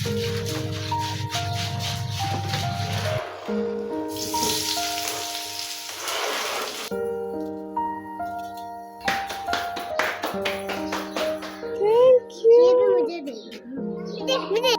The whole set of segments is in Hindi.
Thank you. ये भी मुझे दे। मुझे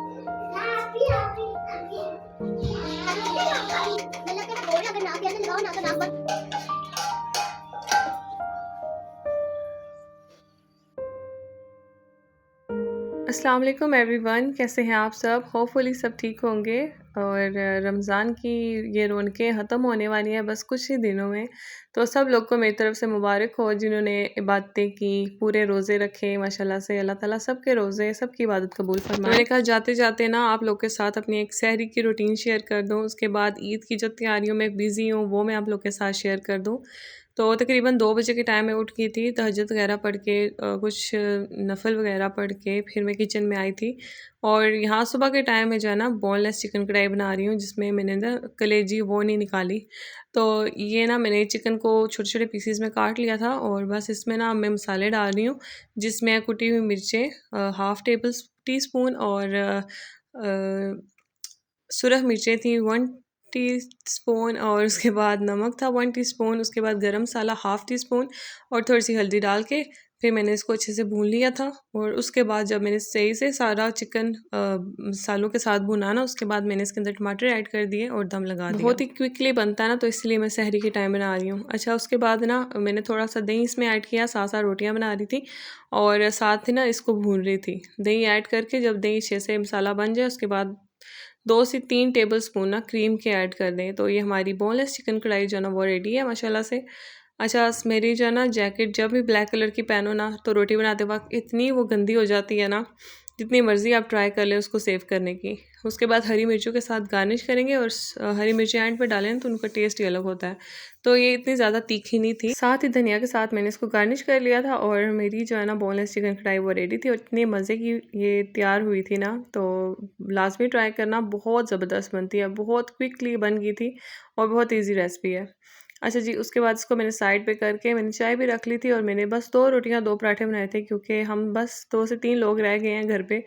अस्सलाम वालेकुम एवरीवन, कैसे हैं आप सब? होपफुली सब ठीक होंगे। और रमज़ान की ये रौनकें ख़त्म होने वाली हैं बस कुछ ही दिनों में। तो सब लोग को मेरी तरफ़ से मुबारक हो जिन्होंने इबादतें की, पूरे रोज़े रखे माशाल्लाह से। अल्लाह ताला सबके रोज़े, सबकी इबादत कबूल फ़रमाए। मैंने कहा जाते-जाते ना आप लोग के साथ अपनी एक सहरी की रूटीन शेयर कर दूँ, उसके बाद ईद की जो तैयारियों में बिज़ी हूँ वो मैं आप लोग के साथ शेयर कर दूँ। तो तकरीबन 2 बजे के टाइम में उठ गई थी, तहज्जुद वगैरह पढ़ के कुछ नफ़ल वगैरह पढ़ के फिर मैं किचन में आई थी। और यहाँ सुबह के टाइम में जो है ना बोनलेस चिकन कढ़ाई बना रही हूँ, जिसमें मैंने ना कलेजी वो नहीं निकाली। तो ये ना मैंने चिकन को छोटे-छोटे पीसेस में काट लिया था और बस इसमें ना मैं मसाले डाल रही हूँ, जिसमें कुटी हुई मिर्चें हाफ़ टी स्पून और सुरख मिर्चें थी 1 टीस्पून और उसके बाद नमक था 1 टीस्पून, उसके बाद गरम मसाला हाफ़ टी स्पून और थोड़ी-सी हल्दी डाल के फिर मैंने इसको अच्छे से भून लिया था। और उसके बाद जब मैंने सही से सारा चिकन मसालों के साथ भुना ना, उसके बाद मैंने इसके अंदर टमाटर ऐड कर दिए और दम लगा दिया। बहुत ही क्विकली बनता है ना, तो इसलिए मैं सहरी के टाइम बना रही हूँ। अच्छा, उसके बाद ना मैंने थोड़ा-सा दही इसमें ऐड किया, साथ-साथ रोटियाँ बना रही थी और साथ ही ना इसको भून रही थी। दही ऐड करके जब दही अच्छे से मसाला बन जाए, उसके बाद 2 से 3 टेबलस्पून ना क्रीम के ऐड कर दें। तो ये हमारी बोनलेस चिकन कढ़ाई जो है ना वो रेडी है माशाल्लाह से। अच्छा, मेरी जो है ना जैकेट जब भी ब्लैक कलर की पहनो ना, तो रोटी बनाते वक़्त इतनी वो गंदी हो जाती है ना, जितनी मर्ज़ी आप ट्राई कर लें उसको सेव करने की। उसके बाद हरी मिर्चों के साथ गार्निश करेंगे और हरी मिर्ची एंड पे डालें तो उनका टेस्ट ही अलग होता है। तो ये इतनी ज़्यादा तीखी नहीं थी। साथ ही धनिया के साथ मैंने इसको गार्निश कर लिया था और मेरी जो है ना बोनलेस चिकन कढ़ाई वो रेडी थी और इतनी मज़े की ये तैयार हुई थी ना, तो लाज़मी ट्राई करना, बहुत ज़बरदस्त बनती है, बहुत क्विकली बन गई थी और बहुत ईज़ी रेसिपी है। अच्छा जी, उसके बाद इसको मैंने साइड पे करके मैंने चाय भी रख ली थी और मैंने बस 2 रोटियाँ 2 पराठे बनाए थे, क्योंकि हम बस 2 से 3 लोग रह गए हैं घर पे।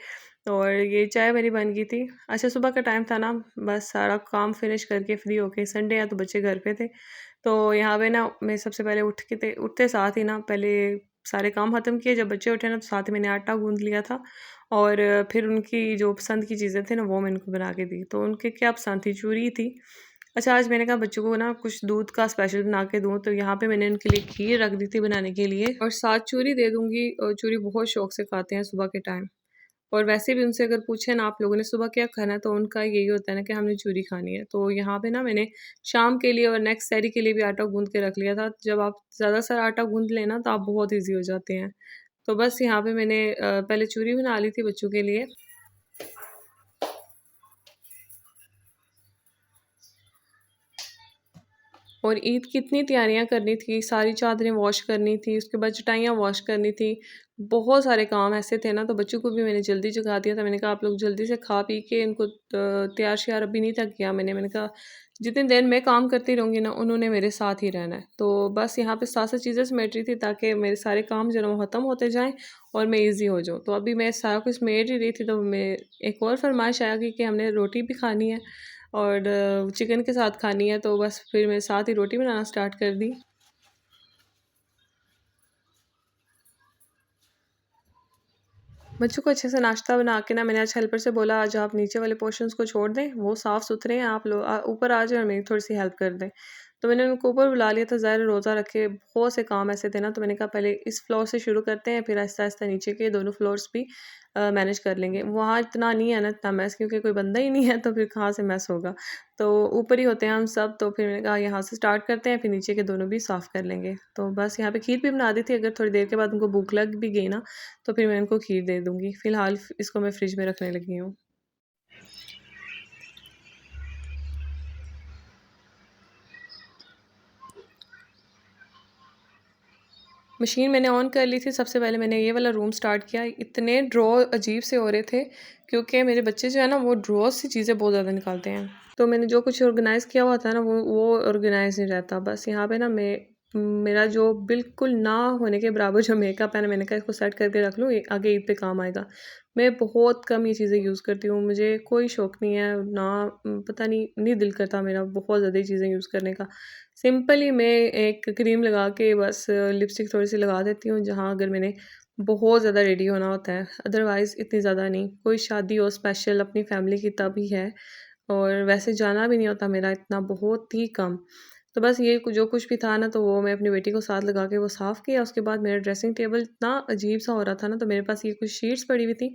और ये चाय मेरी बन गई थी। अच्छा, सुबह का टाइम था ना, बस सारा काम फिनिश करके फ्री होके, संडे है तो बच्चे घर पे थे। तो यहाँ पे ना मैं सबसे पहले उठते साथ ही ना पहले सारे काम ख़त्म किए। जब बच्चे उठे ना तो साथ ही मैंने आटा गूँध लिया था और फिर उनकी जो पसंद की चीज़ें थी ना वो मैंने उनको बना के दी। तो उनके क्या पसंद थी, चूरी थी। अच्छा, आज मैंने कहा बच्चों को ना कुछ दूध का स्पेशल बना के दूँ, तो यहाँ पे मैंने उनके लिए खीर रख दी थी बनाने के लिए और साथ चूरी दे दूँगी। और चूरी बहुत शौक से खाते हैं सुबह के टाइम। और वैसे भी उनसे अगर पूछे ना आप लोगों ने सुबह क्या खाना है, तो उनका यही होता है ना कि हमने चूरी खानी है। तो यहाँ पे ना मैंने शाम के लिए और नेक्स्ट सहरी के लिए भी आटा गूँध के रख लिया था। जब आप ज़्यादा सारा आटा गूँध लें ना, तो आप बहुत ईज़ी हो जाते हैं। तो बस यहाँ पे मैंने पहले चूरी बना ली थी बच्चों के लिए। और ईद की इतनी तैयारियां करनी थी, सारी चादरें वॉश करनी थी, उसके बाद चटाइयाँ वॉश करनी थी, बहुत सारे काम ऐसे थे ना। तो बच्चों को भी मैंने जल्दी जगा दिया था। मैंने कहा आप लोग जल्दी से खा पी के इनको तैयार श्यार अभी नहीं तक किया मैंने कहा जितनी देर मैं काम करती रहूँगी ना, उन्होंने मेरे साथ ही रहना है। तो बस यहाँ पे साथ साथ चीज़ें समेट रही थी ताकि मेरे सारे काम जो है वो ख़त्म होते जाएँ और मैं ईज़ी हो जाऊँ। तो अभी मैं सारा कुछ समेट ही रही थी, तो मैं एक और फरमाइश आ गई कि हमने रोटी भी खानी है और चिकन के साथ खानी है। तो बस फिर मैं साथ ही रोटी बनाना स्टार्ट कर दी। बच्चों को अच्छे से नाश्ता बना के ना मैंने आज हेल्पर से बोला आज आप नीचे वाले पोर्शंस को छोड़ दें, वो साफ़ सुथरे हैं, आप लोग ऊपर आ जाएं और मेरी थोड़ी सी हेल्प कर दें। तो मैंने उनको ऊपर बुला लिया था। ज़ाहिर रोज़ा रखे बहुत से काम ऐसे थे ना, तो मैंने कहा पहले इस फ्लोर से शुरू करते हैं, फिर आहिस्ता आहिस्ता नीचे के दोनों फ्लोर्स भी मैनेज कर लेंगे। वहाँ इतना नहीं है ना, इतना मैस, क्योंकि कोई बंदा ही नहीं है तो फिर कहाँ से मैस होगा। तो ऊपर ही होते हैं हम सब। तो फिर मैंने कहा यहाँ से स्टार्ट करते हैं, फिर नीचे के दोनों भी साफ़ कर लेंगे। तो बस यहाँ पे खीर भी बना दी थी, अगर थोड़ी देर के बाद उनको भूख लग भी गई ना, तो फिर मैं इनको खीर दे दूँगी। फ़िलहाल इसको मैं फ्रिज में रखने लगी हूँ। मशीन मैंने ऑन कर ली थी। सबसे पहले मैंने ये वाला रूम स्टार्ट किया। इतने ड्रॉ अजीब से हो रहे थे, क्योंकि मेरे बच्चे जो है ना वो ड्रॉ से चीज़ें बहुत ज़्यादा निकालते हैं। तो मैंने जो कुछ ऑर्गेनाइज़ किया हुआ था ना, वो ऑर्गेनाइज़ नहीं रहता। बस यहाँ पे ना मैं मेरा जो बिल्कुल ना होने के बराबर जो मेकअप है ना, मैंने कहा इसको सेट करके रख लूँ, ये आगे ईद पे काम आएगा। मैं बहुत कम ये चीज़ें यूज़ करती हूँ, मुझे कोई शौक़ नहीं है ना, पता नहीं दिल करता मेरा बहुत ज़्यादा ये चीज़ें यूज़ करने का। सिंपली मैं एक क्रीम लगा के बस लिपस्टिक थोड़ी-सी लगा देती हूँ, जहाँ अगर मैंने बहुत ज़्यादा रेडी होना होता है, अदरवाइज़ इतनी ज़्यादा नहीं। कोई शादी हो स्पेशल अपनी फैमिली की तभी है, और वैसे जाना भी नहीं होता मेरा इतना, बहुत ही कम। तो बस ये जो कुछ भी था ना, तो वो मैं अपनी बेटी को साथ लगा के वो साफ़ किया। उसके बाद मेरा ड्रेसिंग टेबल इतना अजीब-सा हो रहा था ना, तो मेरे पास ये कुछ शीट्स पड़ी हुई थी,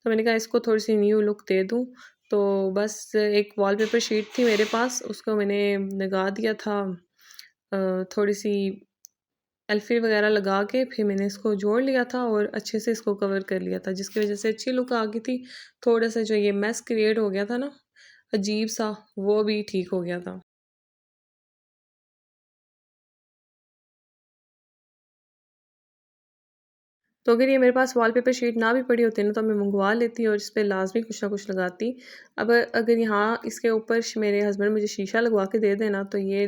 तो मैंने कहा इसको थोड़ी-सी न्यू लुक दे दूँ। तो बस एक वॉलपेपर शीट थी मेरे पास, उसको मैंने लगा दिया था थोड़ी-सी एल्फ़ी वगैरह लगा के, फिर मैंने इसको जोड़ लिया था और अच्छे से इसको कवर कर लिया था, जिसकी वज़ह से अच्छी लुक आ गई थी। थोड़ा-सा जो ये मेस क्रिएट हो गया था ना, अजीब-सा, वो भी ठीक हो गया था। तो अगर ये मेरे पास वॉलपेपर शीट ना भी पड़ी होती ना, तो मैं मंगवा लेती और इस पे लाज़मी कुछ ना कुछ लगाती। अब अगर यहाँ इसके ऊपर मेरे हस्बैंड मुझे शीशा लगवा के दे देना, तो ये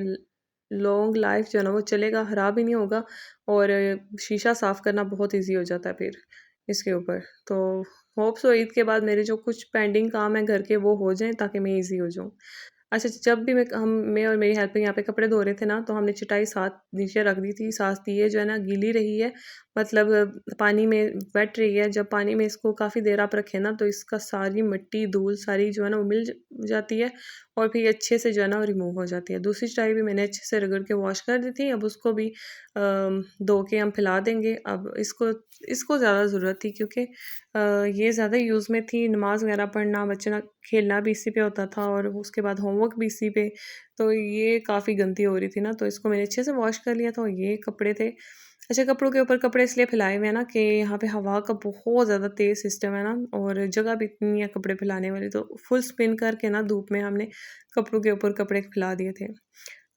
लॉन्ग लाइफ जो है ना वो चलेगा, ख़राब भी नहीं होगा, और शीशा साफ़ करना बहुत ईज़ी हो जाता है फिर इसके ऊपर। तो होप सो ईद के बाद मेरे जो कुछ पेंडिंग काम है घर के वो हो जाएँ, ताकि मैं ईज़ी हो जाऊँ। अच्छा, जब भी मैं और मेरी हेल्पर यहाँ पे कपड़े धो रहे थे ना, तो हमने चटाई साथ नीचे रख दी थी, साथ ये जो है ना गीली रही है, मतलब पानी में वेट रही है। जब पानी में इसको काफ़ी देर आप रखें ना, तो इसका सारी मिट्टी धूल सारी जो है ना वो जाती है, और फिर अच्छे से जो है ना वो रिमूव हो जाती है। दूसरी चटाई भी मैंने अच्छे से रगड़ के वॉश कर दी थी, अब उसको भी धो के हम फैला देंगे। अब इसको ज़्यादा ज़रूरत थी, क्योंकि ये ज़्यादा यूज़ में थी, नमाज़ वगैरह पढ़ना, बच्चा खेलना भी इसी पे होता था, और उसके बाद होमवर्क भी इसी पे। तो ये काफ़ी गंदी हो रही थी ना, तो इसको मैंने अच्छे से वॉश कर लिया था, और ये कपड़े थे। अच्छा, कपड़ों के ऊपर कपड़े इसलिए फैलाए हुए हैं ना, कि यहाँ पे हवा का बहुत ज़्यादा तेज़ सिस्टम है ना, और जगह भी इतनी है कपड़े फैलाने वाली, तो फुल स्पिन करके ना धूप में हमने कपड़ों के ऊपर कपड़े फैला दिए थे।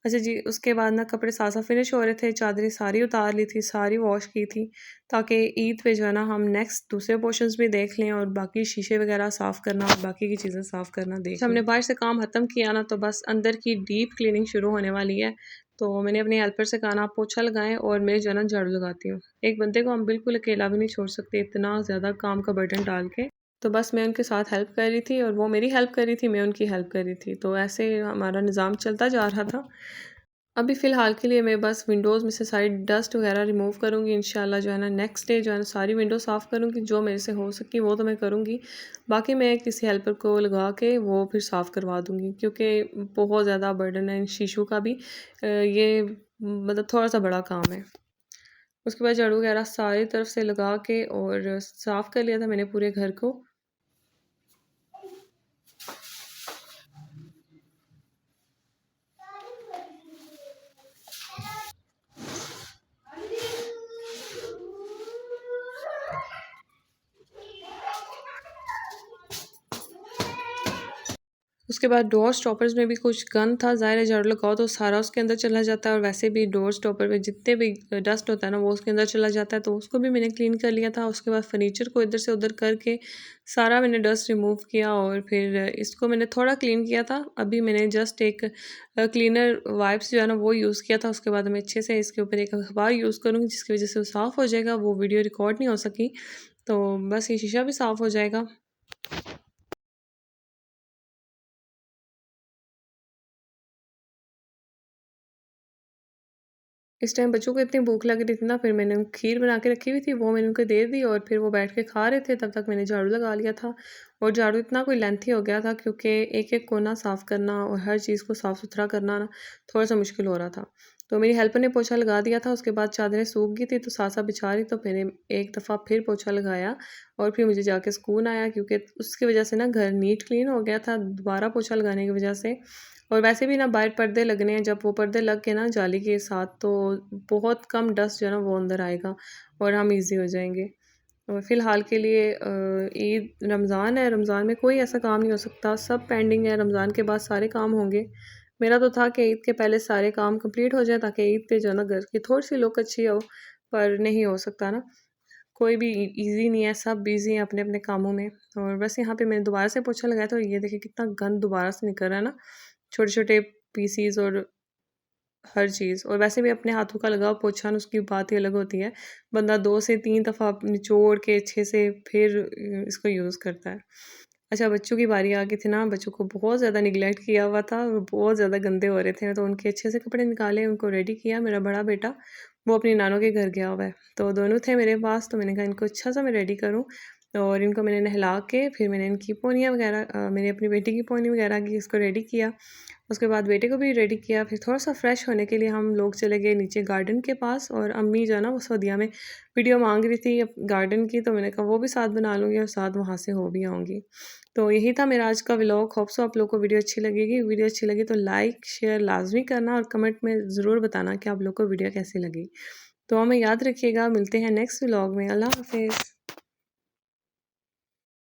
अच्छा जी, उसके बाद ना कपड़े साथ-साथ फिनिश हो रहे थे, चादरें सारी उतार ली थी, सारी वॉश की थी, ताकि ईद पे जो है ना हम नेक्स्ट दूसरे पोर्शंस भी देख लें, और बाकी शीशे वगैरह साफ़ करना और बाकी की चीज़ें साफ़ करना देख लें। हमने बाहर से काम ख़त्म किया ना, तो बस अंदर की डीप क्लीनिंग शुरू होने वाली है। तो मैंने अपने हेल्पर से कहा ना, आप पोछा लगाएँ और मैं जो है ना झाड़ू लगाती हूँ। एक बंदे को हम बिल्कुल अकेला भी नहीं छोड़ सकते, इतना ज़्यादा काम का बर्डन डाल के। तो बस मैं उनके साथ हेल्प कर रही थी, और वो मेरी हेल्प कर रही थी, मैं उनकी हेल्प कर रही थी। तो ऐसे हमारा निज़ाम चलता जा रहा था। अभी फ़िलहाल के लिए मैं बस विंडोज़ में से सारी डस्ट वगैरह रिमूव करूँगी। इंशाल्लाह जो है ना नेक्स्ट डे जो है ना सारी विंडो साफ़ करूँगी, जो मेरे से हो सकी वो तो मैं करूँगी। बाकी मैं किसी हेल्पर को लगा के वो फिर साफ़ करवा दूँगी, क्योंकि बहुत ज़्यादा बर्डन है इन शीशों का भी। ये मतलब थोड़ा-सा बड़ा काम है। उसके बाद झाड़ू वगैरह सारी तरफ से लगा के और साफ़ कर लिया था मैंने पूरे घर को। उसके बाद डोर स्टॉपर्स में भी कुछ गंद था, ज़ाहिर है झाड़ू लगाओ तो सारा उसके अंदर चला जाता है, और वैसे भी डोर स्टॉपर में जितने भी डस्ट होता है ना वो उसके अंदर चला जाता है, तो उसको भी मैंने क्लीन कर लिया था। उसके बाद फर्नीचर को इधर से उधर करके सारा मैंने डस्ट रिमूव किया, और फिर इसको मैंने थोड़ा क्लीन किया था। अभी मैंने जस्ट एक क्लीनर वाइप्स जो है ना वो यूज़ किया था। उसके बाद मैं अच्छे से इसके ऊपर एक अखबार यूज़ करूँगी, जिसकी वजह से वो साफ़ हो जाएगा। वो वीडियो रिकॉर्ड नहीं हो सकी, तो बस ये शीशा भी साफ़ हो जाएगा। इस टाइम बच्चों को इतनी भूख लग रही थी ना, फिर मैंने खीर बना के रखी हुई थी, वो मैंने उनको दे दी, और फिर वो बैठ के खा रहे थे, तब तक मैंने झाड़ू लगा लिया था। और झाड़ू इतना कोई लेंथी हो गया था, क्योंकि एक-एक कोना साफ़ करना और हर चीज़ को साफ़-सुथरा करना ना थोड़ा-सा मुश्किल हो रहा था। तो मेरी हेल्पर ने पोछा लगा दिया था, उसके बाद चादरें सूख गई थी, तो साथ-साथ बिछा रही, तो मैंने एक दफ़ा फिर पोछा लगाया, और फिर मुझे जाके सुकून आया, क्योंकि उसकी वजह से ना घर नीट क्लीन हो गया था, दोबारा पोछा लगाने की वजह से। और वैसे भी ना बाहर पर्दे लगने हैं, जब वो पर्दे लग के ना जाली के साथ, तो बहुत कम डस्ट जो है ना वो अंदर आएगा, और हम ईज़ी हो जाएँगे। और फ़िलहाल के लिए ईद रमज़ान है, रमज़ान में कोई ऐसा काम नहीं हो सकता, सब पेंडिंग है, रमज़ान के बाद सारे काम होंगे। मेरा तो था कि ईद के पहले सारे काम कंप्लीट हो जाएँ, ताकि ईद पे जो है ना घर की थोड़ी-सी लुक अच्छी हो, पर नहीं हो सकता ना। कोई भी ईज़ी नहीं है, सब बिज़ी हैं अपने-अपने कामों में। और बस यहाँ पे मैंने दोबारा से पोछा लगाया, तो ये देखिए कितना गंद दोबारा से निकल रहा है ना, छोटे-छोटे पीसीज़ और हर चीज़। और वैसे भी अपने हाथों का लगा हुआ पोछा ना उसकी बात ही अलग होती है। बंदा 2 से 3 दफ़ा निचोड़ के अच्छे से फिर इसको यूज़ करता है। अच्छा, बच्चों की बारी आ गई थी ना, बच्चों को बहुत ज़्यादा नेग्लेक्ट किया हुआ था और बहुत ज़्यादा गंदे हो रहे थे, तो उनके अच्छे से कपड़े निकाले, उनको रेडी किया। मेरा बड़ा बेटा वो अपनी नानों के घर गया हुआ है, तो दोनों थे मेरे पास, तो मैंने कहा इनको अच्छा सा मैं रेडी करूँ और इनको मैंने नहला के फिर मैंने इनकी पोनियाँ वगैरह मैंने अपनी बेटी की पोनी वगैरह की इसको रेडी किया। उसके बाद बेटे को भी रेडी किया। फिर थोड़ा-सा फ्रेश होने के लिए हम लोग चले गए नीचे गार्डन के पास और अम्मी जो है ना वो सऊदीया में वीडियो माँग रही थी गार्डन की, तो मैंने कहा वो भी साथ बना लूँगी और साथ वहाँ से हो भी आऊँगी। तो यही था मेरा आज का व्लॉग। होप सो आप लोग को वीडियो अच्छी लगेगी। वीडियो अच्छी लगी तो लाइक, शेयर लाज़मी करना और कमेंट में ज़रूर बताना कि आप लोग को वीडियो कैसी लगी। तो हमें याद रखिएगा, मिलते हैं नेक्स्ट व्लॉग में। अल्लाह हाफ़िज़।